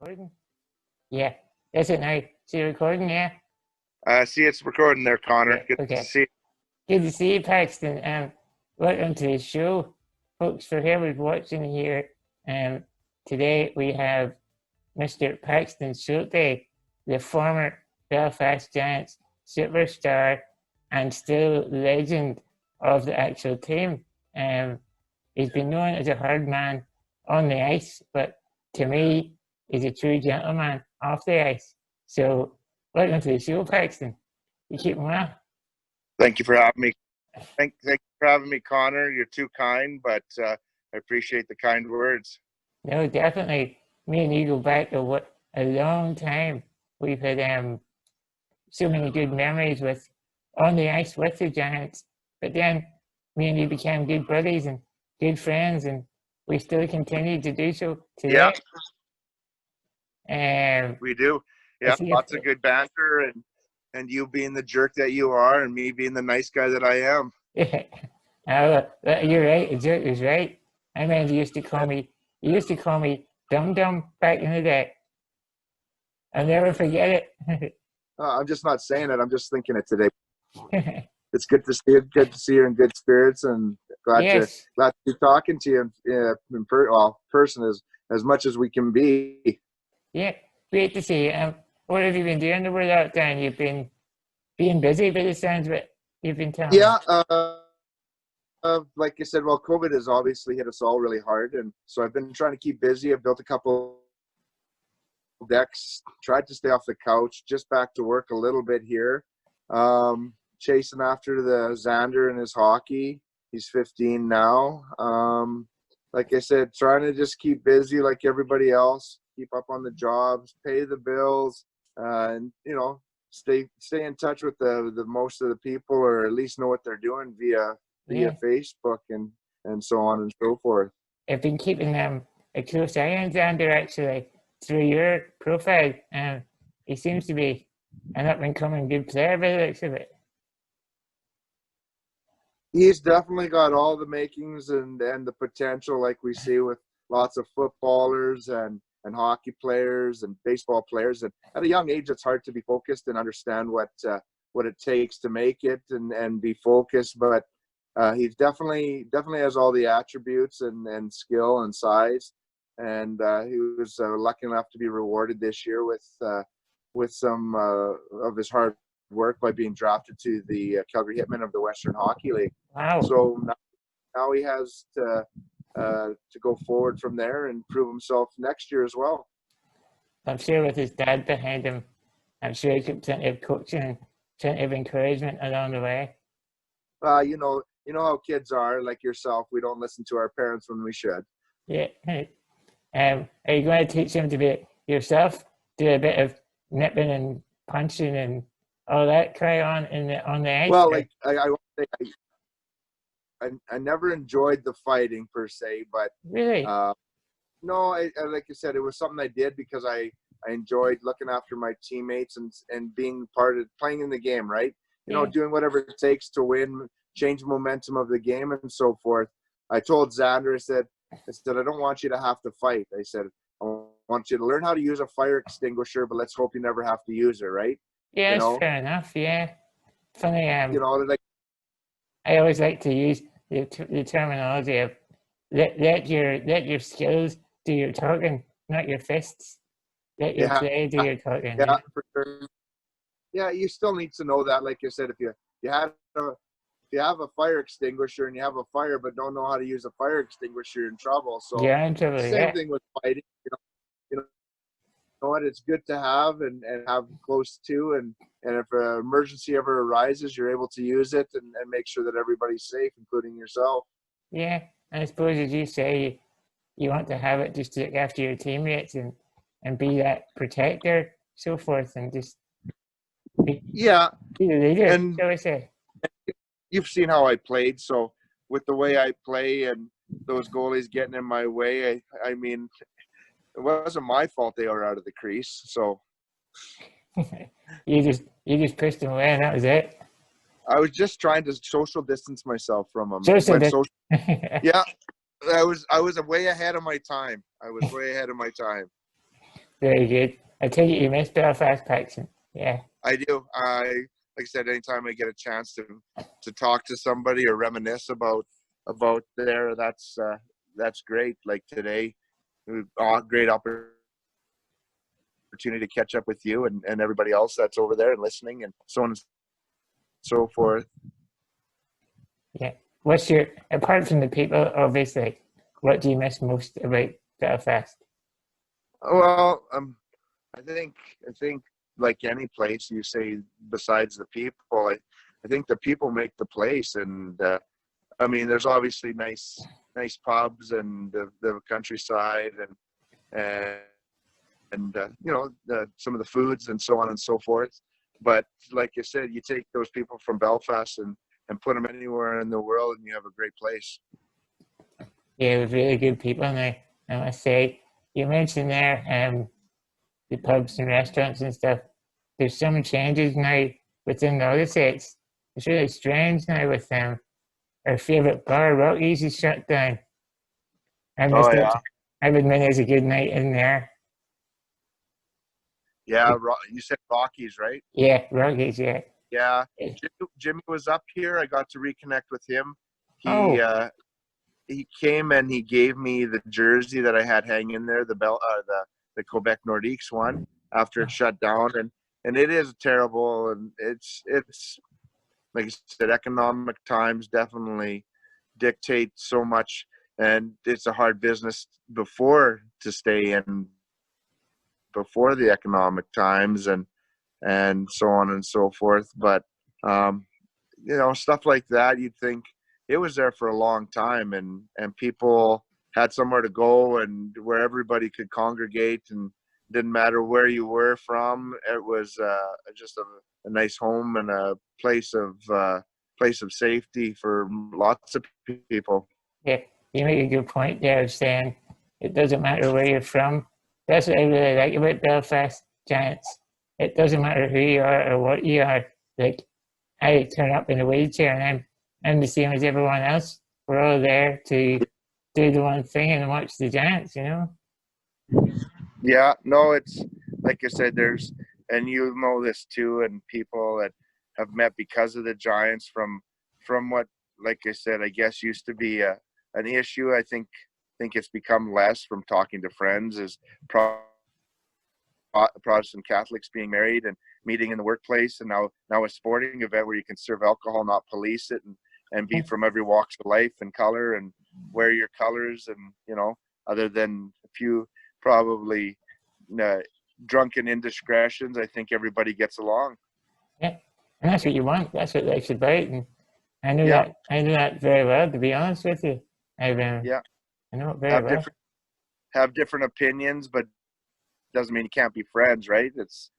Recording? Yeah. Is it now? See you recording, yeah? See, it's recording there, Conor. Yeah, Good to okay. see you. Good to see you, Paxton. Welcome to the show. Folks, for whoever's watching here, today we have Mr. Paxton Schulte, the former Belfast Giants superstar and still legend of the actual team. He's been known as a hard man on the ice, but to me, he's a true gentleman off the ice. So, welcome to the show, Paxton. You keep well. Thank you for having me. Thank you for having me, Conor. You're too kind, but I appreciate the kind words. No, definitely. Me and you go back to a long time. We've had so many good memories with on the ice with the Giants. But then me and you became good buddies and good friends, and we still continue to do so today. We do. Yeah, lots of good banter, and you being the jerk that you are, and me being the nice guy that I am. You're right. A jerk is right. I remember you used to call me Dum Dum back in the day. I'll never forget it. I'm just not saying it. I'm just thinking it today. It's good to see you. Good to see you in good spirits, and glad to be talking to you in person as much as we can be. Yeah, great to see you. What have you been doing over that time? You've been being busy by the sounds of it. You've been telling me. Like you said, well, COVID has obviously hit us all really hard, and so I've been trying to keep busy. I've built a couple decks, tried to stay off the couch, just back to work a little bit here. Chasing after the Xander and his hockey. He's 15 now. Like I said, trying to just keep busy like everybody else, keep up on the jobs, pay the bills, and stay in touch with the most of the people, or at least know what they're doing via Facebook and so on and so forth. I've been keeping a close eye on Xander actually through your profile, and he seems to be an up and coming good player by the looks of it. He's definitely got all the makings and the potential, like we see with lots of footballers and hockey players and baseball players. And at a young age, it's hard to be focused and understand what it takes to make it and be focused. But he's definitely has all the attributes and skill and size. And he was lucky enough to be rewarded this year with some of his hard work by being drafted to the Calgary Hitmen of the Western Hockey League. Wow! So now he has to go forward from there and prove himself next year as well. I'm sure with his dad behind him, I'm sure he got plenty of coaching and plenty of encouragement along the way. You know how kids are, like yourself. We don't listen to our parents when we should. Yeah. Are you going to teach him to be yourself? Do a bit of nipping and punching and all that carry on on the ice? Well, like I never enjoyed the fighting per se, but really, no. Like I said, it was something I did because I enjoyed looking after my teammates and being part of playing in the game, right? Doing whatever it takes to win, change the momentum of the game, and so forth. I told Xander, I said, I don't want you to have to fight. I said, I want you to learn how to use a fire extinguisher, but let's hope you never have to use it, right? Yeah, that's fair enough. Yeah, funny. Like I always like to use the terminology of let your skills do your talking, not your fists. Let your play do your talking. Yeah, for sure. Yeah, you still need to know that. Like I said, if you have a fire extinguisher and you have a fire but don't know how to use a fire extinguisher, you're in trouble. So in trouble. Same thing with fighting. You know what? It's good to have and have close to, and if an emergency ever arises, you're able to use it and make sure that everybody's safe, including yourself. Yeah, and I suppose as you say, you want to have it just to look after your teammates and be that protector, so forth, and just be the leader, and shall I say. You've seen how I played, so with the way I play and those goalies getting in my way, I mean, it wasn't my fault they were out of the crease. So you just pushed them away, and that was it. I was just trying to social distance myself from them. Yeah, I was way ahead of my time. Very good. I take it you miss Belfast, Paxton. Yeah. I do. Like I said, anytime I get a chance to talk to somebody or reminisce about there, that's great. Like today, great opportunity to catch up with you and everybody else that's over there and listening and so on and so forth. Yeah. What's your, apart from the people, obviously, what do you miss most about Belfast? Well, I think like any place you say besides the people, I think the people make the place, and I mean, there's obviously nice pubs and the countryside and you know some of the foods and so on and so forth. But like you said, you take those people from Belfast and put them anywhere in the world, and you have a great place. Yeah, with really good people now, I must say. You mentioned there the pubs and restaurants and stuff. There's some changes now within the other states. It's really strange now with them. Our favourite bar, Rockies, is shut down. I Oh missed it. yeah, I would admit it's a good night in there. yeah. You said Rockies, right? Yeah, Rockies, yeah. Yeah. Jimmy was up here. I got to reconnect with him. He Oh, uh, he came and he gave me the jersey that I had hanging there, the Quebec Nordiques one after it shut down, and it is terrible, and it's like I said, economic times definitely dictate so much, and it's a hard business before to stay in before the economic times and so on and so forth. But um, you know, stuff like that, you'd think it was there for a long time, and people had somewhere to go and where everybody could congregate, and didn't matter where you were from. It was just a nice home and a place of safety for lots of people. yeah. You make a good point there of saying it doesn't matter where you're from. That's what I really like about Belfast Giants. It doesn't matter who you are or what you are. Like, I turn up in a wheelchair and I'm the same as everyone else. We're all there to do the one thing and watch the Giants, you know? Yeah, no, it's like I said, and you know this too, and people that have met because of the Giants from what, like I said, I guess used to be an issue. I think it's become less from talking to friends is Protestant Catholics being married and meeting in the workplace, and now a sporting event where you can serve alcohol, not police it, and be from every walks of life and color and wear your colors, and you know, other than a few probably uh, drunken indiscretions, I think everybody gets along. Yeah. And that's what you want. That's what life's about. And Yeah, I know that very well, to be honest with you. yeah. I know it very Have well. different opinions, but doesn't mean you can't be friends, right? It's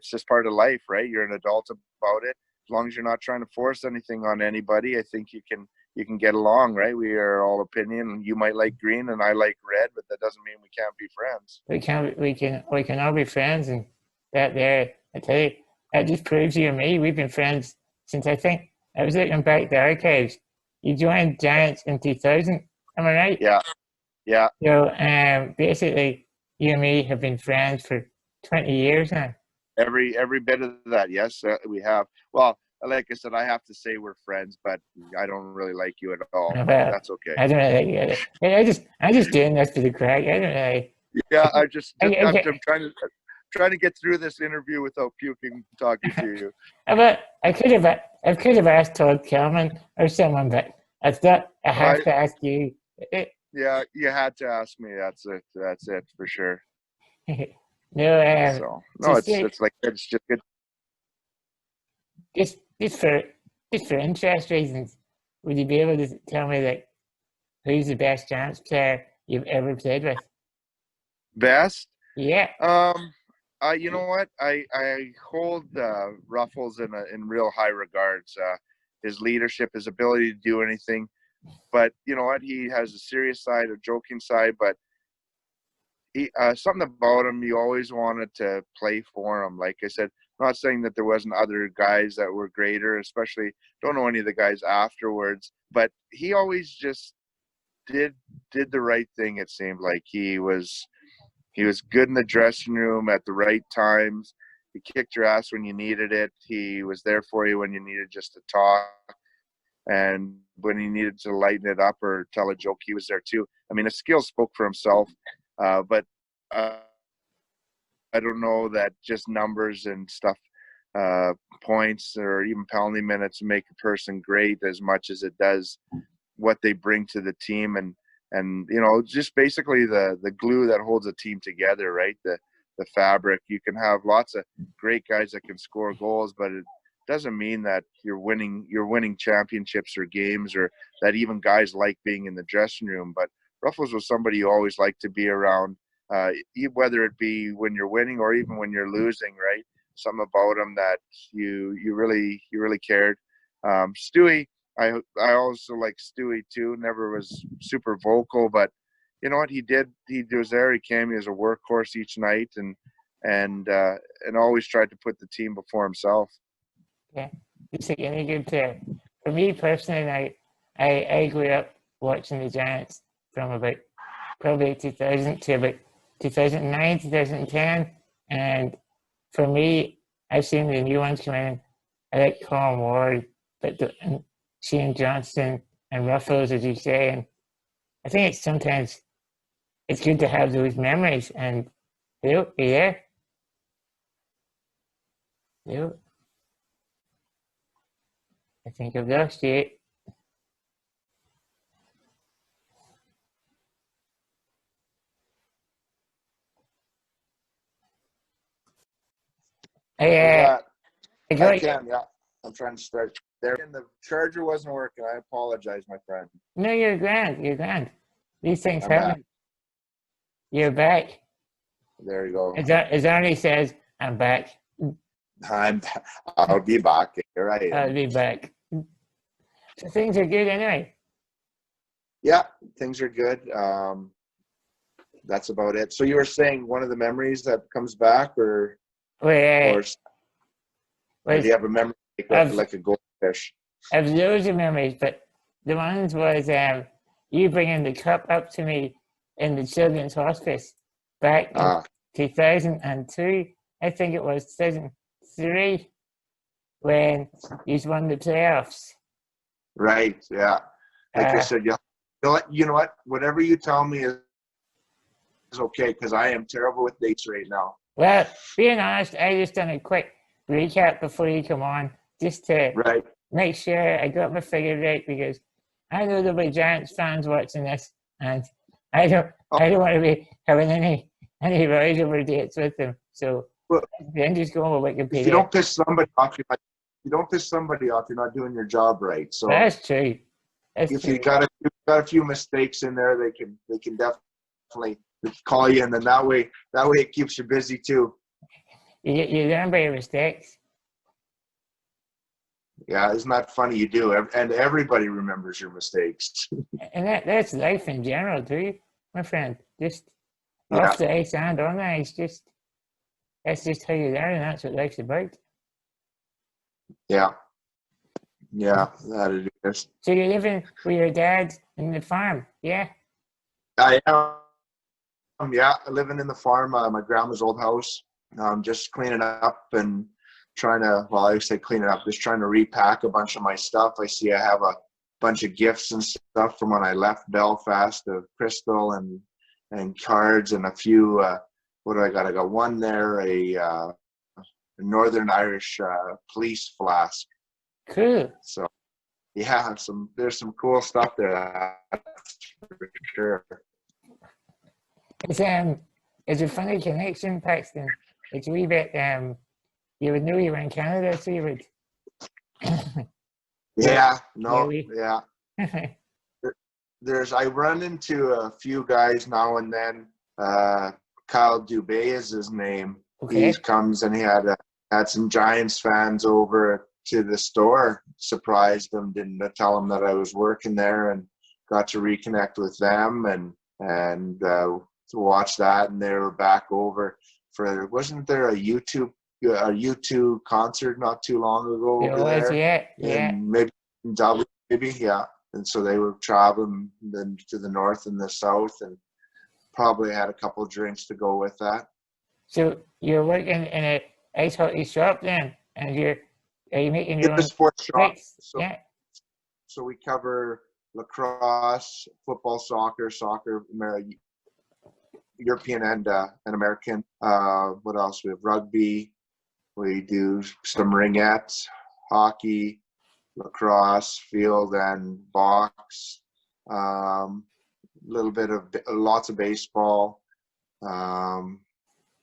just part of life, right? You're an adult about it. As long as you're not trying to force anything on anybody, I think you can get along, right? We are all opinion. You might like green and I like red, but that doesn't mean we can't be friends. We can all be friends, and that there, I tell you, that just proves you and me. We've been friends since I think I was looking back the archives. You joined Giants in 2000. Am I right? Yeah, yeah. So basically, you and me have been friends for 20 years now. Every bit of that. Yes, we have. Well, like I said, I have to say we're friends, but I don't really like you at all. But Well, that's okay. I don't really get it. I'm just doing this for the crack. I don't really. Yeah, I just I'm Okay. trying to get through this interview without puking talking to you. But I could have asked Todd Kelman or someone, but I thought I have I to ask you. Yeah, you had to ask me. That's it. That's it for sure. No, So no, just it's like it's just good. just just for just for interest reasons, would you be able to tell me like who's the best Giants player you've ever played with? Best. Yeah, Um, you know what? I hold Ruffles in real high regards. His leadership, his ability to do anything. But you know what? He has a serious side, a joking side, but he something about him. You always wanted to play for him. Like I said, I'm not saying that there wasn't other guys that were greater. Especially don't know any of the guys afterwards, but he always just did did the right thing. It seemed like he was He was good in the dressing room at the right times. He kicked your ass when you needed it. He was there for you when you needed just to talk. And when he needed to lighten it up or tell a joke, he was there too. I mean, his skill spoke for himself. But I don't know that just numbers and stuff, points or even penalty minutes make a person great as much as it does what they bring to the team. And just basically the glue that holds a team together, right? The fabric. You can have lots of great guys that can score goals, but it doesn't mean that you're winning championships or games, or that even guys like being in the dressing room. But Ruffles was somebody you always like to be around, whether it be when you're winning or even when you're losing, right? Something about him that you really cared. Stewie, I also like Stewie too. Never was super vocal, but you know what he did? He was there. He came as a workhorse each night, and always tried to put the team before himself. Yeah, it's like any good player. For me personally, I grew up watching the Giants from about probably 2000 to about 2009, 2010, and for me, I've seen the new ones come in. I like Conor Ward, and Shane Johnston and Ruffles, as you say, and I think sometimes it's good to have those memories. And yeah. I think I've lost you. I got you. Yeah. I'm trying to start there. And the charger wasn't working. I apologize, my friend. No, you're grand. You're grand. These things I'm happen. back. You're back. There you go. As Arnie says, I'm back. I'll be back. Here I am. I'll be back. So things are good anyway. Yeah, things are good. That's about it. So you were saying one of the memories that comes back, or do you have a memory like a goldfish? I have loads of memories, but the ones was you bringing the cup up to me in the children's hospice back in 2002. I think it was 2003 when you won the playoffs. Right. Yeah. Like I said, you know what? Whatever you tell me is okay, because I am terrible with dates right now. Well, being honest, I just done a quick recap before you come on, just to make sure I got my figure right, because I know there'll be Giants fans watching this, and I don't want to be having any rise over dates with them. So then just go on with Wikipedia. If you don't piss somebody off, you're not doing your job right. So that's true. If you got a few mistakes in there, they can definitely call you, and then that way it keeps you busy too. You learn by your mistakes. Yeah, isn't that funny? You do, and everybody remembers your mistakes. And that's life in general too, my friend. Just off the ice and on the ice, that's just how you learn, and that's what life's about. Yeah, that it is. So you're living with your dad in the farm, yeah? I am. Yeah, living in the farm, my grandma's old house. Just cleaning up and trying to, I say cleaning up, just trying to repack a bunch of my stuff. I see I have a bunch of gifts and stuff from when I left Belfast, of crystal and cards and a few, what do I got? I got one there, a Northern Irish police flask. Cool. So, yeah, there's some cool stuff there, that's for sure. It's a funny connection, Paxton. It's a wee bit, you would know you were in Canada, so you would. Yeah. I run into a few guys now and then. Kyle Dubé is his name. Okay. He comes and he had some Giants fans over to the store. Surprised them, didn't tell them that I was working there, and got to reconnect with them and to watch that. And they were back over for, wasn't there a U2 concert not too long ago over there? Yeah. And maybe in Dublin, yeah. And so they were traveling then to the north and the south, and probably had a couple of drinks to go with that. So you're working in a ice hockey shop then, and are you making your In the own sports shop. sticks? So, Yeah. so we cover lacrosse, football, soccer, European and American. What else? We have rugby. We do some ringettes, hockey, lacrosse, field and box. Lots of baseball. Trying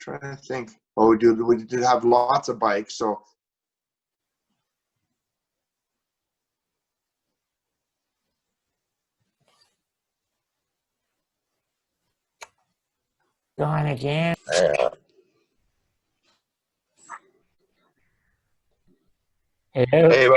to think. Oh, we did have lots of bikes. So Gone again. Hello. hey,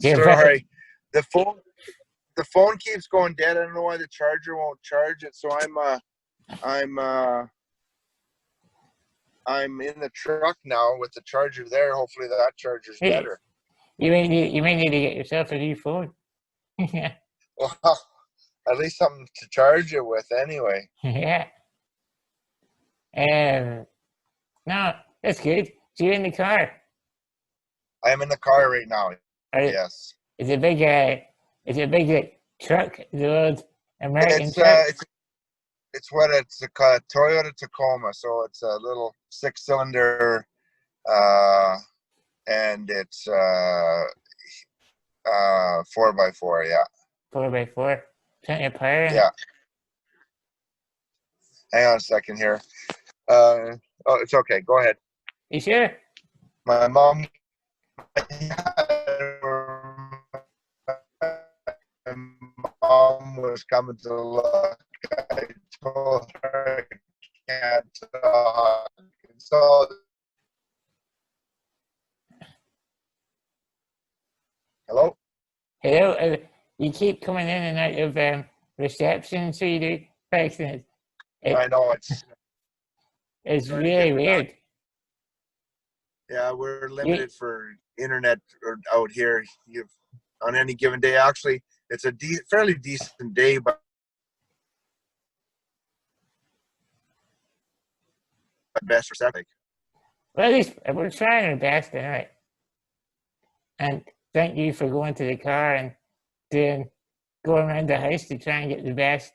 You're back. sorry, the phone keeps going dead. I don't know why the charger won't charge it. So I'm in the truck now with the charger there. Hopefully that charger's Hey, better. you may need to get yourself a new phone. Yeah. Well, at least something to charge it with anyway. Yeah. No, that's good. So you're in the car. I am in the car right now. Are, Yes. is it a big like, truck, the old American It's truck? it's a Toyota Tacoma, so it's a little 6-cylinder, and it's 4x4. Yeah. 4x4. Plenty of power in it. Yeah. Hang on a second here. It's okay. Go ahead. You sure? My mom was coming to look. I told her I can't talk. So, hello? Hello? You keep coming in and out of reception, so you do. Paxton. I know it's Really weird. Yeah, we're limited for internet out here. On any given day. Actually, it's a fairly decent day, but best for Celtic. Well, at least we're trying our best anyway. And thank you for going to the car and going around the house to try and get the best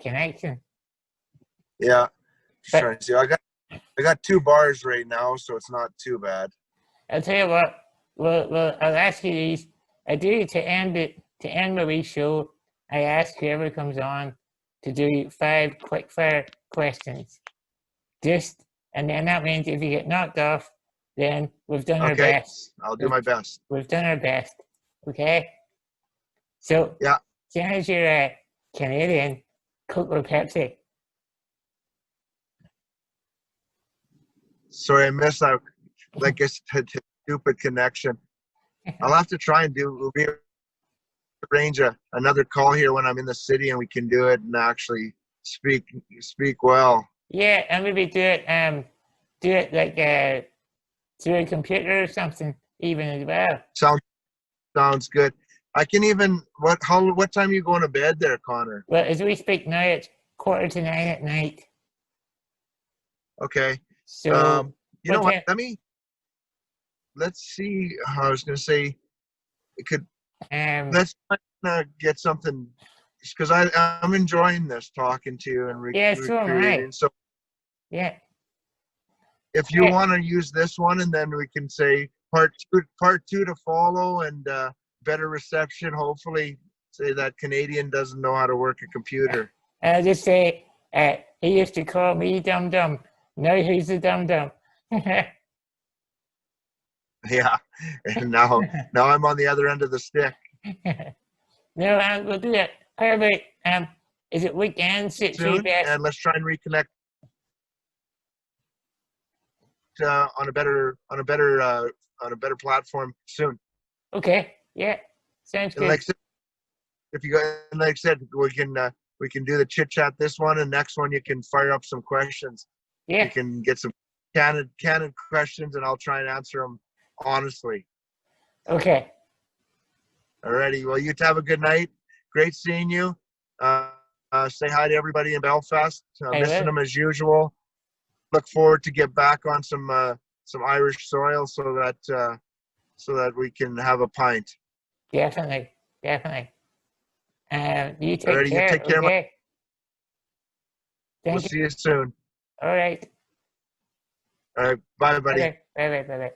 connection. Yeah, But trying to see. I got 2 bars right now, so it's not too bad. I'll tell you what. Well, I'll ask you these. I do to end my wee show. I ask whoever comes on to do 5 quick-fire questions. And then that means if you get knocked off, then we've done our best. I'll do my best. We've done our best. Okay. So yeah, seeing as you're a Canadian, Coke or Pepsi? Sorry, I missed that. Like I said, stupid connection. I'll have to try and arrange another call here when I'm in the city and we can do it and actually speak well. Yeah, and maybe do it like through a computer or something, even as well. Sounds good. I can even what time are you going to bed there, Connor? Well, as we speak now, it's 9:15 at night. Okay. So you know what? Let's see. I was going to say it could. Let's get something because I'm enjoying this talking to you and recreating. So yeah. If you want to use this one, and then we can say part two to follow, and better reception. Hopefully, say that Canadian doesn't know how to work a computer. I'll just say he used to call me dum dum. Now he's a dum dum. Yeah, and now I'm on the other end of the stick. No, we'll do that. How about is it weekends? Soon, and let's try and reconnect on a better platform soon. Okay. Yeah. Sounds good. Like I said, we can do the chit chat this one, and next one you can fire up some questions. Yeah. You can get some candid questions, and I'll try and answer them honestly. Okay. Alrighty. Well, you have a good night. Great seeing you. say hi to everybody in Belfast. I Missing will. them as usual. Look forward to get back on some Irish soil so that we can have a pint. Definitely. Definitely. You take Alrighty, you care. take care. Okay. We'll Thank you. see you soon. All right. All right, bye, buddy. Okay. Bye bye. Bye bye.